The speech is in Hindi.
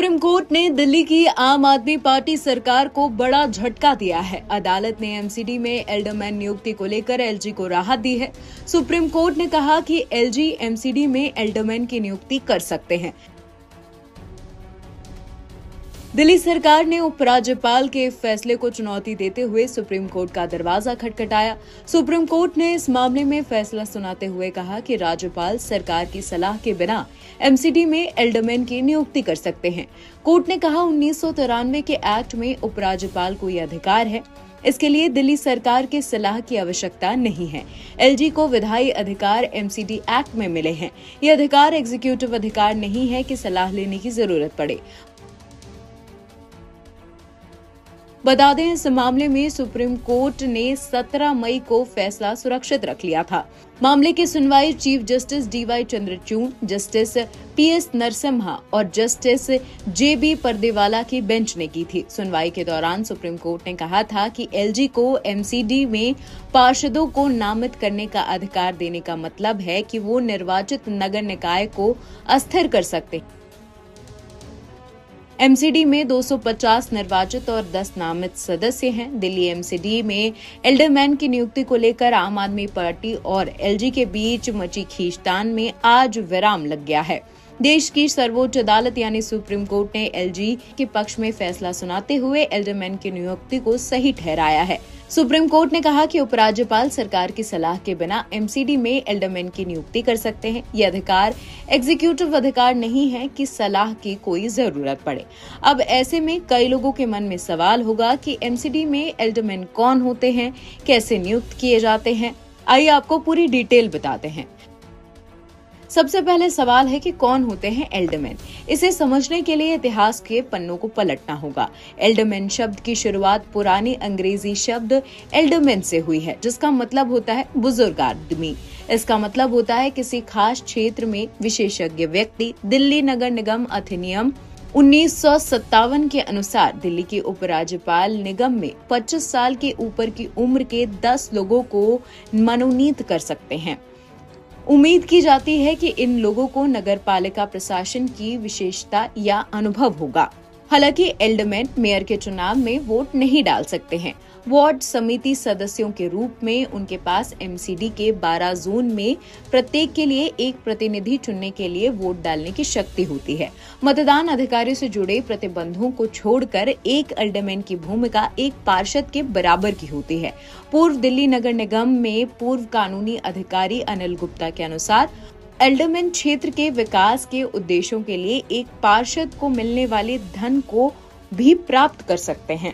सुप्रीम कोर्ट ने दिल्ली की आम आदमी पार्टी सरकार को बड़ा झटका दिया है। अदालत ने एमसीडी में एल्डरमैन नियुक्ति को लेकर एलजी को राहत दी है। सुप्रीम कोर्ट ने कहा कि एलजी एमसीडी में एल्डरमैन की नियुक्ति कर सकते हैं। दिल्ली सरकार ने उपराज्यपाल के फैसले को चुनौती देते हुए सुप्रीम कोर्ट का दरवाजा खटखटाया। सुप्रीम कोर्ट ने इस मामले में फैसला सुनाते हुए कहा कि राज्यपाल सरकार की सलाह के बिना एमसीडी में एल्डरमैन की नियुक्ति कर सकते हैं। कोर्ट ने कहा 1993 के एक्ट में उपराज्यपाल को यह अधिकार है। इसके लिए दिल्ली सरकार की सलाह की आवश्यकता नहीं है। एलजी को विधायी अधिकार एमसीडी एक्ट में मिले हैं। ये अधिकार एग्जीक्यूटिव अधिकार नहीं है कि सलाह लेने की जरूरत पड़े। बता दें, इस मामले में सुप्रीम कोर्ट ने 17 मई को फैसला सुरक्षित रख लिया था। मामले की सुनवाई chief justice DY Chandrachud, justice PS Narasimha और जस्टिस जेबी पर्देवाला की बेंच ने की थी। सुनवाई के दौरान सुप्रीम कोर्ट ने कहा था कि एलजी को एमसीडी में पार्षदों को नामित करने का अधिकार देने का मतलब है कि वो निर्वाचित नगर निकाय को अस्थिर कर सकते हैं। एमसीडी में 250 निर्वाचित और 10 नामित सदस्य हैं। दिल्ली एमसीडी में एल्डरमैन की नियुक्ति को लेकर आम आदमी पार्टी और एलजी के बीच मची खींचतान में आज विराम लग गया है। देश की सर्वोच्च अदालत यानी सुप्रीम कोर्ट ने एलजी के पक्ष में फैसला सुनाते हुए एल्डरमैन की नियुक्ति को सही ठहराया है। सुप्रीम कोर्ट ने कहा कि उपराज्यपाल सरकार की सलाह के बिना एमसीडी में एल्डरमैन की नियुक्ति कर सकते हैं। यह अधिकार एग्जीक्यूटिव अधिकार नहीं है कि सलाह की कोई जरूरत पड़े। अब ऐसे में कई लोगों के मन में सवाल होगा कि एमसीडी में एल्डरमैन कौन होते हैं, कैसे नियुक्त किए जाते हैं। आइए आपको पूरी डिटेल बताते हैं। सबसे पहले सवाल है कि कौन होते हैं एल्डरमैन। इसे समझने के लिए इतिहास के पन्नों को पलटना होगा। एल्डरमैन शब्द की शुरुआत पुरानी अंग्रेजी शब्द एल्डरमैन से हुई है, जिसका मतलब होता है बुजुर्ग आदमी। इसका मतलब होता है किसी खास क्षेत्र में विशेषज्ञ व्यक्ति। दिल्ली नगर निगम अधिनियम 1957 के अनुसार दिल्ली के उपराज्यपाल निगम में 25 साल के ऊपर की उम्र के 10 लोगों को मनोनीत कर सकते हैं। उम्मीद की जाती है कि इन लोगों को नगरपालिका प्रशासन की विशेषता या अनुभव होगा। हालांकि एल्डरमैन मेयर के चुनाव में वोट नहीं डाल सकते हैं। वार्ड समिति सदस्यों के रूप में उनके पास एमसीडी के 12 जोन में प्रत्येक के लिए एक प्रतिनिधि चुनने के लिए वोट डालने की शक्ति होती है। मतदान अधिकारी से जुड़े प्रतिबंधों को छोड़कर एक एल्डरमैन की भूमिका एक पार्षद के बराबर की होती है। पूर्व दिल्ली नगर निगम में पूर्व कानूनी अधिकारी अनिल गुप्ता के अनुसार एल्डरमैन क्षेत्र के विकास के उद्देश्यों के लिए एक पार्षद को मिलने वाले धन को भी प्राप्त कर सकते हैं।